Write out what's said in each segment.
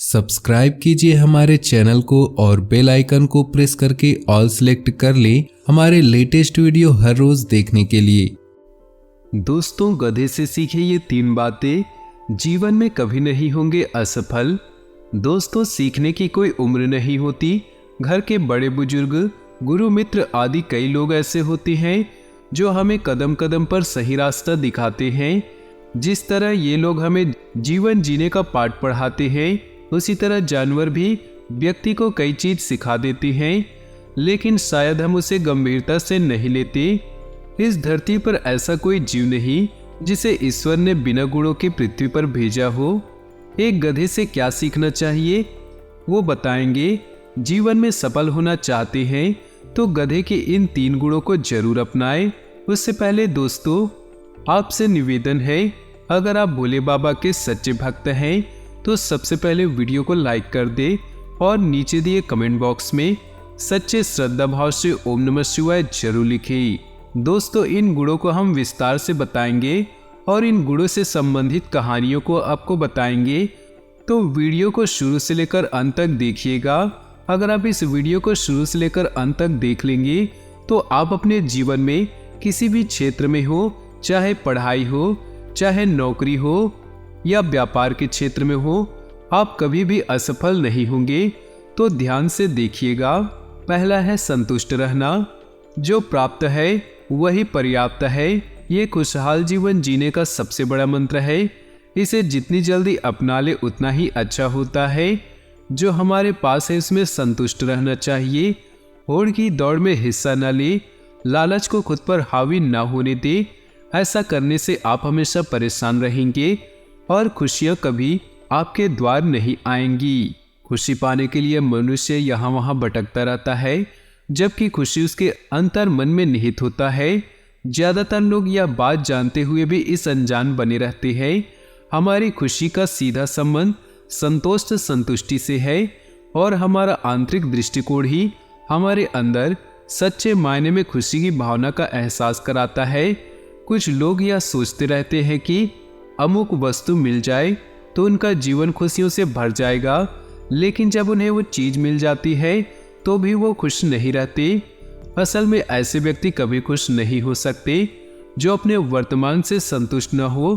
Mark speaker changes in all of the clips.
Speaker 1: Subscribe कीजिए हमारे channel को और बेल आइकन को प्रेस करके ऑल सेलेक्ट कर लें हमारे लेटेस्ट वीडियो हर रोज देखने के लिए।
Speaker 2: दोस्तों, गधे से सीखे ये 3 बातें जीवन में कभी नहीं होंगे असफल। दोस्तों, सीखने की कोई उम्र नहीं होती। घर के बड़े बुजुर्ग, गुरु मित्र आदि कई लोग ऐसे होते हैं जो हमें कदम कदम पर सही रास्ता दिखाते हैं। जिस तरह ये लोग हमें जीवन जीने का पाठ पढ़ाते हैं, उसी तरह जानवर भी व्यक्ति को कई चीज सिखा देती हैं, लेकिन शायद हम उसे गंभीरता से नहीं लेते। इस धरती पर ऐसा कोई जीव नहीं जिसे ईश्वर ने बिना गुणों के पृथ्वी पर भेजा हो। एक गधे से क्या सीखना चाहिए वो बताएंगे। जीवन में सफल होना चाहते हैं तो गधे के इन 3 गुणों को जरूर अपनाएं। उससे पहले दोस्तों, आपसे निवेदन है, अगर आप भोले बाबा के सच्चे भक्त हैं तो सबसे पहले वीडियो को लाइक कर दे और नीचे दिए कमेंट बॉक्स में सच्चे श्रद्धा भाव से ओम नमः शिवाय जरूर लिखें। दोस्तों, इन गुणों को हम विस्तार से बताएंगे और इन गुणों से संबंधित कहानियों को आपको बताएंगे, तो वीडियो को शुरू से लेकर अंत तक देखिएगा। अगर आप इस वीडियो को शुरू से लेकर अंत तक देख लेंगे तो आप अपने जीवन में किसी भी क्षेत्र में हो, चाहे पढ़ाई हो, चाहे नौकरी हो या व्यापार के क्षेत्र में हो, आप कभी भी असफल नहीं होंगे। तो ध्यान से देखिएगा। पहला है संतुष्ट रहना। जो प्राप्त है वही पर्याप्त है। ये खुशहाल जीवन जीने का सबसे बड़ा मंत्र है। इसे जितनी जल्दी अपना ले उतना ही अच्छा होता है। जो हमारे पास है उसमें संतुष्ट रहना चाहिए। होड़ की दौड़ में हिस्सा न ले, लालच को खुद पर हावी न होने दे। ऐसा करने से आप हमेशा परेशान रहेंगे और खुशियां कभी आपके द्वार नहीं आएंगी। खुशी पाने के लिए मनुष्य यहाँ वहाँ भटकता रहता है, जबकि खुशी उसके अंतर मन में निहित होता है। ज्यादातर लोग यह बात जानते हुए भी इस अनजान बने रहते हैं। हमारी खुशी का सीधा संबंध संतोष संतुष्टि से है और हमारा आंतरिक दृष्टिकोण ही हमारे अंदर सच्चे मायने में खुशी की भावना का एहसास कराता है। कुछ लोग यह सोचते रहते हैं कि अमुक वस्तु मिल जाए तो उनका जीवन खुशियों से भर जाएगा, लेकिन जब उन्हें वो चीज मिल जाती है तो भी वो खुश नहीं रहते। असल में ऐसे व्यक्ति कभी खुश नहीं हो सकते जो अपने वर्तमान से संतुष्ट न हो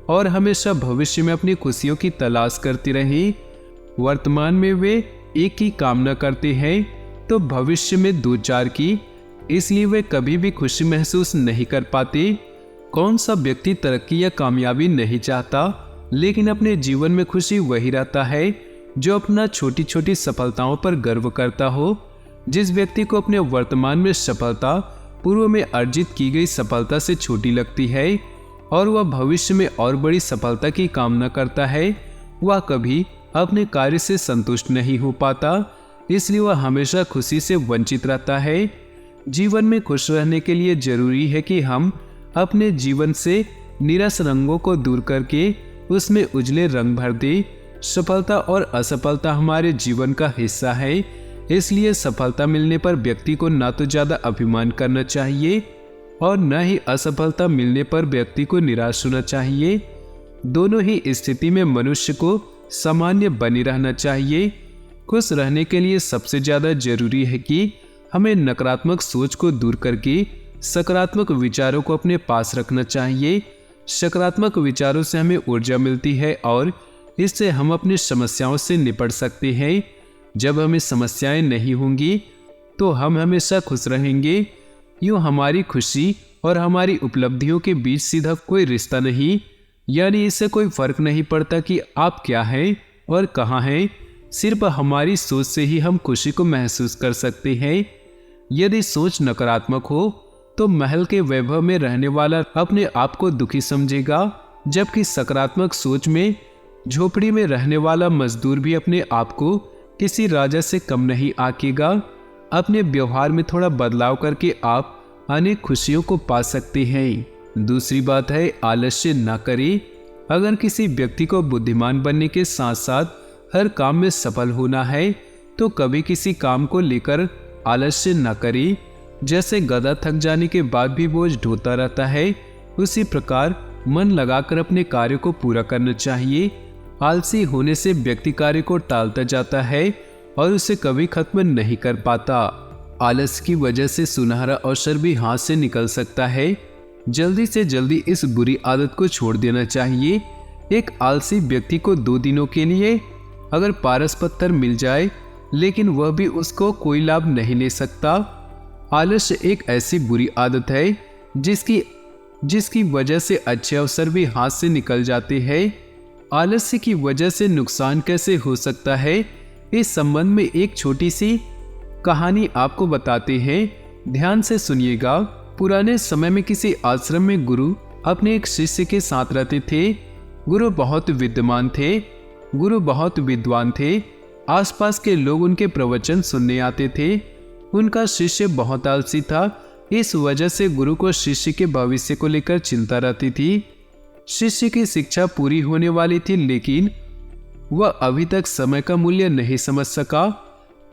Speaker 2: और हमेशा भविष्य में अपनी खुशियों की तलाश करते रहें। वर्तमान में वे एक की कामना करते हैं तो भविष्य में 2-4 की, इसलिए वे कभी भी खुशी महसूस नहीं कर पाते। कौन सा व्यक्ति तरक्की या कामयाबी नहीं चाहता, लेकिन अपने जीवन में खुशी वही रहता है जो अपना छोटी छोटी सफलताओं पर गर्व करता हो। जिस व्यक्ति को अपने वर्तमान में सफलता पूर्व में अर्जित की गई सफलता से छोटी लगती है और वह भविष्य में और बड़ी सफलता की कामना करता है, वह कभी अपने कार्य से संतुष्ट नहीं हो पाता, इसलिए वह हमेशा खुशी से वंचित रहता है। जीवन में खुश रहने के लिए जरूरी है कि हम अपने जीवन से नीरस रंगों को दूर करके उसमें उजले रंग भर दे। सफलता और असफलता हमारे जीवन का हिस्सा है, इसलिए सफलता मिलने पर व्यक्ति को न तो ज्यादा अभिमान करना चाहिए और न ही असफलता मिलने पर व्यक्ति को निराश होना चाहिए। दोनों ही स्थिति में मनुष्य को सामान्य बने रहना चाहिए। खुश रहने के लिए सबसे ज्यादा जरूरी है कि हमें नकारात्मक सोच को दूर करके सकारात्मक विचारों को अपने पास रखना चाहिए। सकारात्मक विचारों से हमें ऊर्जा मिलती है और इससे हम अपनी समस्याओं से निपट सकते हैं। जब हमें समस्याएं नहीं होंगी तो हम हमेशा खुश रहेंगे। यूँ हमारी खुशी और हमारी उपलब्धियों के बीच सीधा कोई रिश्ता नहीं, यानी इससे कोई फर्क नहीं पड़ता कि आप क्या हैं और कहाँ हैं। सिर्फ हमारी सोच से ही हम खुशी को महसूस कर सकते हैं। यदि सोच नकारात्मक हो तो महल के वैभव में रहने वाला अपने आप को दुखी समझेगा, जबकि सकारात्मक सोच में झोपड़ी में रहने वाला मजदूर भी अपने आप को किसी राजा से कम नहीं आंकेगा। अपने व्यवहार में थोड़ा बदलाव करके आप अनेक खुशियों को पा सकते हैं। दूसरी बात है, आलस्य न करें। अगर किसी व्यक्ति को बुद्धिमान बनने के साथ साथ हर काम में सफल होना है तो कभी किसी काम को लेकर आलस्य न करें। जैसे गधा थक जाने के बाद भी बोझ ढोता रहता है, उसी प्रकार मन लगाकर अपने कार्य को पूरा करना चाहिए। आलसी होने से व्यक्ति कार्य को टालता जाता है और उसे कभी खत्म नहीं कर पाता। आलस की वजह से सुनहरा अवसर भी हाथ से निकल सकता है। जल्दी से जल्दी इस बुरी आदत को छोड़ देना चाहिए। एक आलसी व्यक्ति को 2 दिनों के लिए अगर पारस पत्थर मिल जाए, लेकिन वह भी उसको कोई लाभ नहीं ले सकता। आलस्य एक ऐसी बुरी आदत है जिसकी वजह से अच्छे अवसर भी हाथ से निकल जाते हैं। आलस्य की वजह से नुकसान कैसे हो सकता है, इस संबंध में एक छोटी सी कहानी आपको बताते हैं, ध्यान से सुनिएगा। पुराने समय में किसी आश्रम में गुरु अपने एक शिष्य के साथ रहते थे। गुरु बहुत विद्वान थे। आसपास के लोग उनके प्रवचन सुनने आते थे। उनका शिष्य बहुत आलसी था। इस वजह से गुरु को शिष्य के भविष्य को लेकर चिंता रहती थी। शिष्य की शिक्षा पूरी होने वाली थी, लेकिन वह अभी तक समय का मूल्य नहीं समझ सका।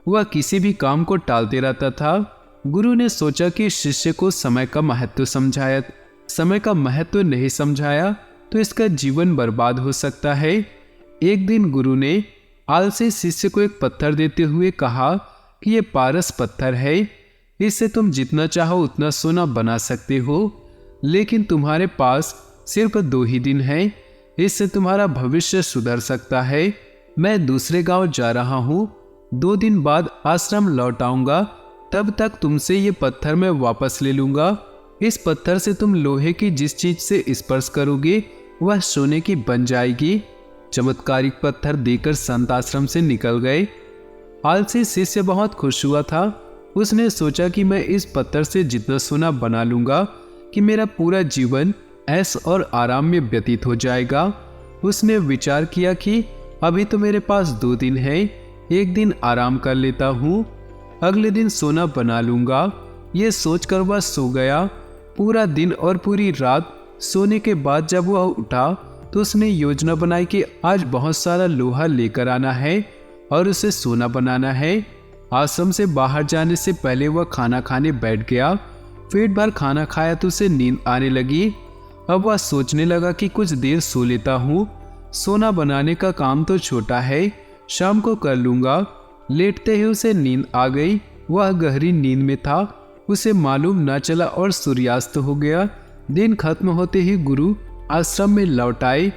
Speaker 2: वह किसी भी काम को टालते रहता था। गुरु ने सोचा कि शिष्य को समय का महत्व नहीं समझाया तो इसका जीवन बर्बाद हो सकता है। एक दिन गुरु ने आलसी शिष्य को एक पत्थर देते हुए कहा कि यह पारस पत्थर है, इससे तुम जितना चाहो उतना सोना बना सकते हो, लेकिन तुम्हारे पास सिर्फ 2 ही दिन है। इससे तुम्हारा भविष्य सुधर सकता है। मैं दूसरे गांव जा रहा हूँ, 2 दिन बाद आश्रम लौट आऊंगा। तब तक तुमसे ये पत्थर मैं वापस ले लूंगा। इस पत्थर से तुम लोहे की जिस चीज से स्पर्श करोगे वह सोने की बन जाएगी। चमत्कारिक पत्थर देकर संत आश्रम से निकल गए। आलसी शिष्य बहुत खुश हुआ था। उसने सोचा कि मैं इस पत्थर से जितना सोना बना लूंगा कि मेरा पूरा जीवन ऐश और आराम में व्यतीत हो जाएगा। उसने विचार किया कि अभी तो मेरे पास 2 दिन है, एक दिन आराम कर लेता हूँ, अगले दिन सोना बना लूंगा। ये सोचकर वह सो गया। पूरा दिन और पूरी रात सोने के बाद जब वह उठा तो उसने योजना बनाई कि आज बहुत सारा लोहा लेकर आना है और उसे सोना बनाना है। आश्रम से बाहर जाने से पहले वह खाना खाने बैठ गया। पेट भर खाना खाया तो उसे नींद आने लगी। अब वह सोचने लगा कि कुछ देर सो लेता हूँ, सोना बनाने का काम तो छोटा है, शाम को कर लूंगा। लेटते ही उसे नींद आ गई। वह गहरी नींद में था, उसे मालूम न चला और सूर्यास्त हो गया। दिन खत्म होते ही गुरु आश्रम में लौट आए।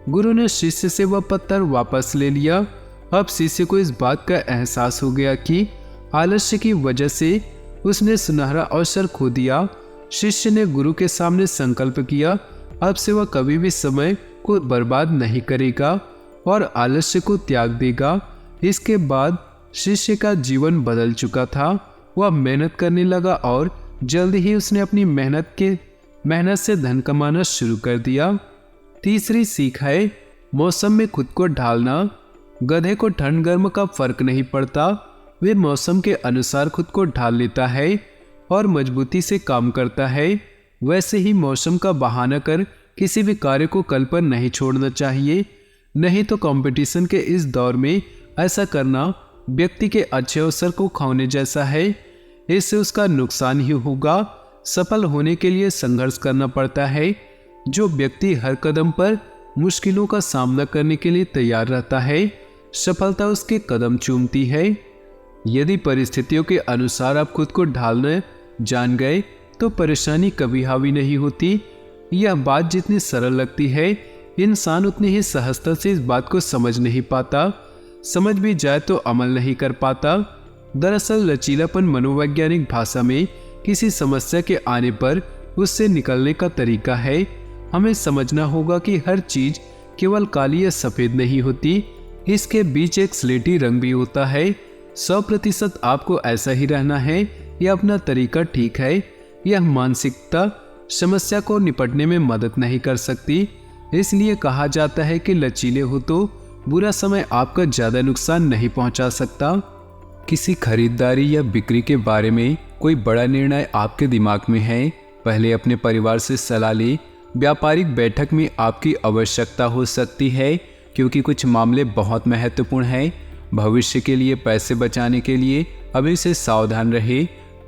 Speaker 2: गुरु ने शिष्य से वह पत्थर वापस ले लिया। अब शिष्य को इस बात का एहसास हो गया कि आलस्य की वजह से उसने सुनहरा अवसर खो दिया। शिष्य ने गुरु के सामने संकल्प किया, अब से वह कभी भी समय को बर्बाद नहीं करेगा और आलस्य को त्याग देगा। इसके बाद शिष्य का जीवन बदल चुका था। वह मेहनत करने लगा और जल्द ही उसने अपनी मेहनत से धन कमाना शुरू कर दिया। तीसरी सीख है मौसम में खुद को ढालना। गधे को ठंड गर्म का फर्क नहीं पड़ता, वे मौसम के अनुसार खुद को ढाल लेता है और मजबूती से काम करता है। वैसे ही मौसम का बहाना कर किसी भी कार्य को कल पर नहीं छोड़ना चाहिए, नहीं तो कंपटीशन के इस दौर में ऐसा करना व्यक्ति के अच्छे अवसर को खोने जैसा है। इससे उसका नुकसान ही होगा। सफल होने के लिए संघर्ष करना पड़ता है। जो व्यक्ति हर कदम पर मुश्किलों का सामना करने के लिए तैयार रहता है, सफलता उसके कदम चूमती है। यदि परिस्थितियों के अनुसार आप खुद को ढालने जान गए तो परेशानी कभी हावी नहीं होती। यह बात जितनी सरल लगती है, इंसान उतनी ही सहजता से इस बात को समझ नहीं पाता। समझ भी जाए तो अमल नहीं कर पाता। दरअसल लचीलापन मनोवैज्ञानिक भाषा में किसी समस्या के आने पर उससे निकलने का तरीका है। हमें समझना होगा कि हर चीज केवल काली या सफेद नहीं होती, इसके बीच एक स्लेटी रंग भी होता है। 100% आपको ऐसा ही रहना है, यह अपना तरीका ठीक है। यह मानसिकता समस्या को निपटने में मदद नहीं कर सकती। इसलिए कहा जाता है कि लचीले हो तो बुरा समय आपका ज्यादा नुकसान नहीं पहुंचा सकता। किसी खरीदारी या बिक्री के बारे में कोई बड़ा निर्णय आपके दिमाग में है, पहले अपने परिवार से सलाह लें। व्यापारिक बैठक में आपकी आवश्यकता हो सकती है क्योंकि कुछ मामले बहुत महत्वपूर्ण हैं। भविष्य के लिए पैसे बचाने के लिए अभी से सावधान रहे।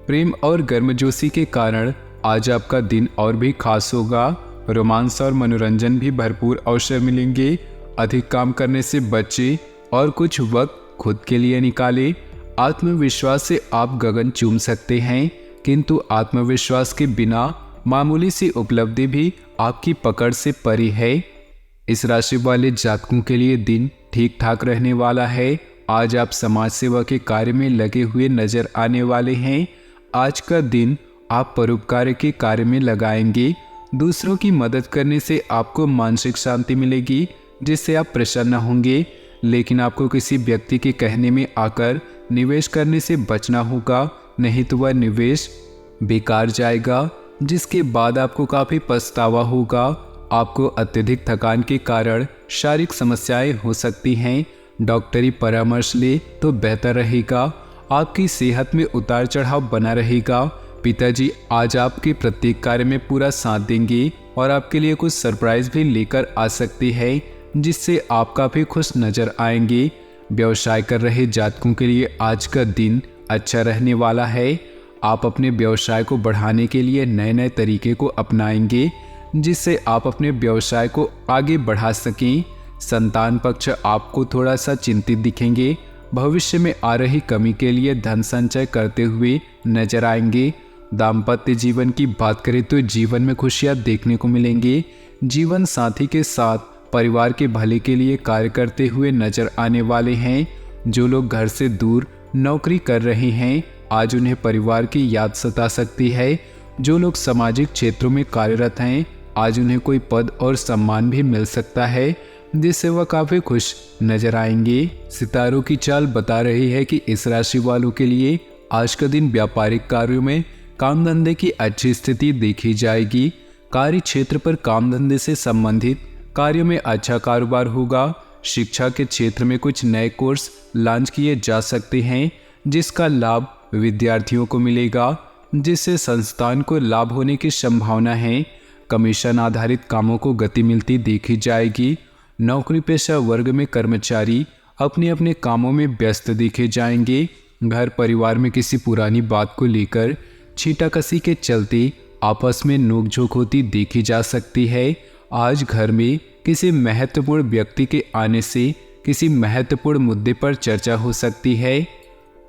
Speaker 2: प्रेम और गर्मजोशी के कारण आज आपका दिन और भी खास होगा। रोमांस और मनोरंजन भी भरपूर अवसर मिलेंगे। अधिक काम करने से बचे और कुछ वक्त खुद के लिए निकालें। आत्मविश्वास से आप गगन चूम सकते हैं, किंतु आत्मविश्वास के बिना मामूली सी उपलब्धि भी आपकी पकड़ से परे है। इस राशि वाले जातकों के लिए दिन ठीक ठाक रहने वाला है। आज आप समाज सेवा के कार्य में लगे हुए नजर आने वाले हैं। आज का दिन आप परोपकार के कार्य में लगाएंगे। दूसरों की मदद करने से आपको मानसिक शांति मिलेगी, जिससे आप प्रसन्न होंगे। लेकिन आपको किसी व्यक्ति के कहने में आकर निवेश करने से बचना होगा, नहीं तो वह निवेश बेकार जाएगा, जिसके बाद आपको काफ़ी पछतावा होगा। आपको अत्यधिक थकान के कारण शारीरिक समस्याएं हो सकती हैं। डॉक्टरी परामर्श ले तो बेहतर रहेगा। आपकी सेहत में उतार चढ़ाव बना रहेगा। पिताजी आज आपके प्रत्येक कार्य में पूरा साथ देंगे और आपके लिए कुछ सरप्राइज भी लेकर आ सकती है, जिससे आप काफ़ी खुश नजर आएंगे। व्यवसाय कर रहे जातकों के लिए आज का दिन अच्छा रहने वाला है। आप अपने व्यवसाय को बढ़ाने के लिए नए नए तरीके को अपनाएंगे, जिससे आप अपने व्यवसाय को आगे बढ़ा सकें। संतान पक्ष आपको थोड़ा सा चिंतित दिखेंगे। भविष्य में आ रही कमी के लिए धन संचय करते हुए नजर आएंगे। दाम्पत्य जीवन की बात करें तो जीवन में खुशियां देखने को मिलेंगे। जीवन साथी के साथ परिवार के भले के लिए कार्य करते हुए नजर आने वाले हैं। जो लोग घर से दूर नौकरी कर रहे हैं, आज उन्हें परिवार की याद सता सकती है। जो लोग सामाजिक क्षेत्रों में कार्यरत हैं, आज उन्हें कोई पद और सम्मान भी मिल सकता है, जिससे वह काफ़ी खुश नजर आएंगे। सितारों की चाल बता रही है कि इस राशि वालों के लिए आज का दिन व्यापारिक कार्यों में काम धंधे की अच्छी स्थिति देखी जाएगी। कार्य क्षेत्र पर काम धंधे से संबंधित कार्यों में अच्छा कारोबार होगा। शिक्षा के क्षेत्र में कुछ नए कोर्स लॉन्च किए जा सकते हैं, जिसका लाभ विद्यार्थियों को मिलेगा, जिससे संस्थान को लाभ होने की संभावना है। कमीशन आधारित कामों को गति मिलती देखी जाएगी। नौकरी पेशा वर्ग में कर्मचारी अपने अपने कामों में व्यस्त देखे जाएंगे। घर परिवार में किसी पुरानी बात को लेकर छींटाकसी के चलते आपस में नोकझोंक होती देखी जा सकती है। आज घर में किसी महत्वपूर्ण व्यक्ति के आने से किसी महत्वपूर्ण मुद्दे पर चर्चा हो सकती है।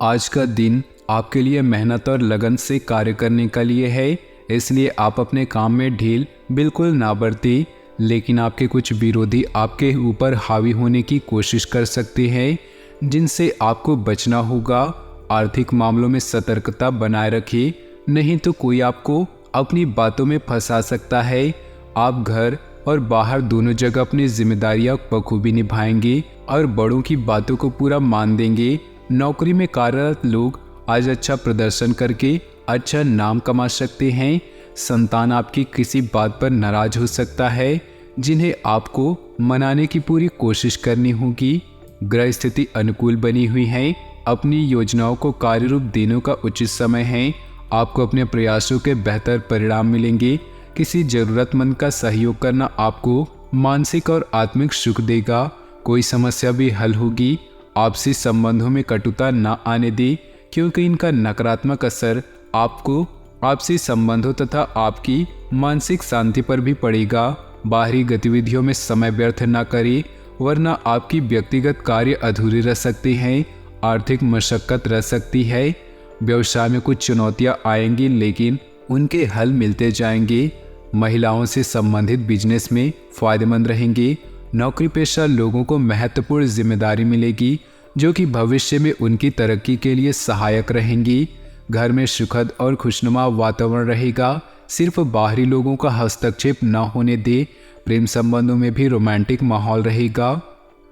Speaker 2: आज का दिन आपके लिए मेहनत और लगन से कार्य करने का लिए है, इसलिए आप अपने काम में ढील बिल्कुल ना बरतें। लेकिन आपके कुछ विरोधी आपके ऊपर हावी होने की कोशिश कर सकते हैं, जिनसे आपको बचना होगा। आर्थिक मामलों में सतर्कता बनाए रखिए, नहीं तो कोई आपको अपनी बातों में फंसा सकता है। आप घर और बाहर दोनों जगह अपनी जिम्मेदारियां बखूबी निभाएंगे और बड़ों की बातों को पूरा मान देंगे। नौकरी में कार्यरत लोग आज अच्छा प्रदर्शन करके अच्छा नाम कमा सकते हैं। संतान आपकी किसी बात पर नाराज हो सकता है, जिन्हें आपको मनाने की पूरी कोशिश करनी होगी। ग्रह स्थिति अनुकूल बनी हुई है। अपनी योजनाओं को कार्य रूप देने का उचित समय है। आपको अपने प्रयासों के बेहतर परिणाम मिलेंगे। किसी जरूरतमंद का सहयोग करना आपको मानसिक और आत्मिक सुख देगा। कोई समस्या भी हल होगी। आपसी संबंधों में कटुता न आने दे, क्योंकि इनका नकारात्मक असर आपको आपसी संबंधों तथा आपकी मानसिक शांति पर भी पड़ेगा। बाहरी गतिविधियों में समय व्यर्थ न करें, वरना आपकी व्यक्तिगत कार्य अधूरे रह सकते हैं। आर्थिक मशक्कत रह सकती है। व्यवसाय में कुछ चुनौतियां आएंगी, लेकिन उनके हल मिलते जाएंगे। महिलाओं से संबंधित बिजनेस में फायदेमंद रहेंगे। नौकरी पेशा लोगों को महत्वपूर्ण जिम्मेदारी मिलेगी, जो कि भविष्य में उनकी तरक्की के लिए सहायक रहेंगी। घर में सुखद और खुशनुमा वातावरण रहेगा। सिर्फ बाहरी लोगों का हस्तक्षेप न होने दे। प्रेम संबंधों में भी रोमांटिक माहौल रहेगा।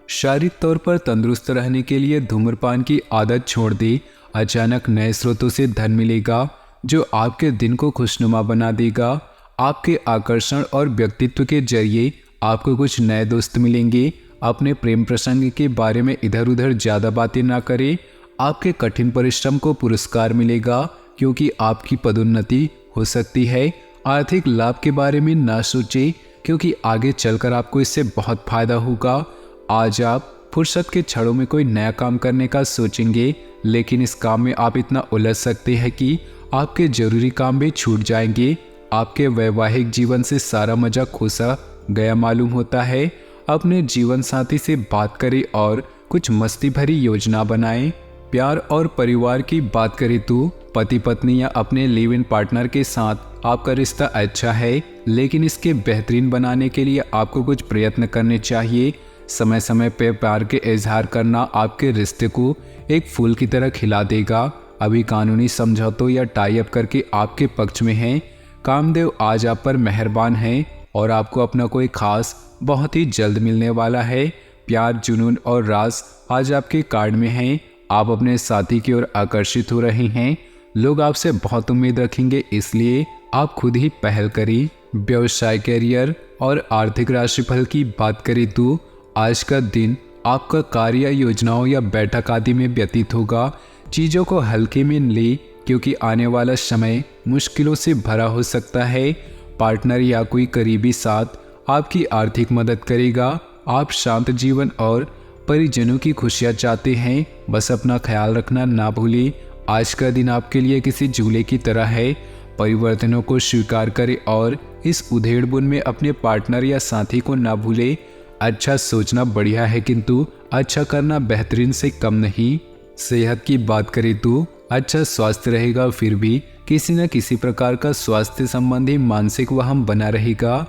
Speaker 2: शारीरिक तौर पर तंदुरुस्त रहने के लिए धूम्रपान की आदत छोड़ दे। अचानक नए स्रोतों से धन मिलेगा, जो आपके दिन को खुशनुमा बना देगा। आपके आकर्षण और व्यक्तित्व के जरिए आपको कुछ नए दोस्त मिलेंगे। अपने प्रेम प्रसंग के बारे में इधर उधर ज़्यादा बातें ना करें। आपके कठिन परिश्रम को पुरस्कार मिलेगा, क्योंकि आपकी पदोन्नति हो सकती है। आर्थिक लाभ के बारे में ना सोचें, क्योंकि आगे चलकर आपको इससे बहुत फायदा होगा। आज आप फुर्सत के क्षणों में कोई नया काम करने का सोचेंगे, लेकिन इस काम में आप इतना उलझ सकते हैं कि आपके जरूरी काम भी छूट जाएंगे। आपके वैवाहिक जीवन से सारा मजा खोसा गया मालूम होता है। अपने जीवन साथी से बात करें और कुछ मस्ती भरी योजना बनाएं। प्यार और परिवार की बात करें तो पति पत्नी या अपने लिव इन पार्टनर के साथ आपका रिश्ता अच्छा है, लेकिन इसके बेहतरीन बनाने के लिए आपको कुछ प्रयत्न करने चाहिए। समय समय पर प्यार के इजहार करना आपके रिश्ते को एक फूल की तरह खिला देगा। अभी कानूनी समझौतों या टाई अप करके आपके पक्ष में हैं। कामदेव आज आप पर मेहरबान हैं और आपको अपना कोई खास बहुत ही जल्द मिलने वाला है। प्यार, जुनून और राज आज आपके कार्ड में हैं। आप अपने साथी की ओर आकर्षित हो रहे हैं। लोग आपसे बहुत उम्मीद रखेंगे, इसलिए आप खुद ही पहल करें। व्यवसाय, करियर और आर्थिक राशिफल की बात करें तो आज का दिन आपका कार्य योजनाओं या बैठक आदि में व्यतीत होगा। चीज़ों को हल्के में ले, क्योंकि आने वाला समय मुश्किलों से भरा हो सकता है। पार्टनर या कोई करीबी साथ आपकी आर्थिक मदद करेगा। आप शांत जीवन और परिजनों की खुशियाँ चाहते हैं, बस अपना ख्याल रखना ना भूलें। आज का दिन आपके लिए किसी झूले की तरह है। परिवर्तनों को स्वीकार करें और इस उधेड़-बुन में अपने पार्टनर या साथी को ना भूलें। अच्छा सोचना बढ़िया है, किंतु अच्छा करना बेहतरीन से कम नहीं। सेहत की बात करें तो अच्छा स्वास्थ्य रहेगा, फिर भी किसी न किसी प्रकार का स्वास्थ्य संबंधी मानसिक वहम बना रहेगा।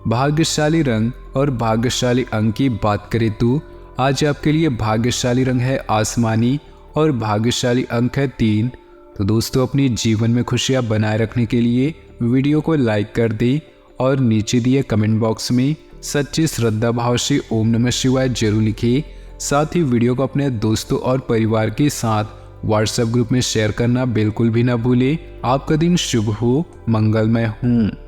Speaker 2: भाग्यशाली रंग और भाग्यशाली अंक की बात करें तो आज आपके लिए भाग्यशाली रंग है आसमानी और भाग्यशाली अंक है 3। तो दोस्तों, अपनी जीवन में खुशियां बनाए रखने के लिए वीडियो को लाइक कर दें और नीचे दिए कमेंट बॉक्स में सच्ची श्रद्धा भाव से ओम नमः शिवाय जरूर लिखिए। साथ ही वीडियो को अपने दोस्तों और परिवार के साथ व्हाट्सएप ग्रुप में शेयर करना बिल्कुल भी ना भूलें। आपका दिन शुभ हो, मंगलमय हो।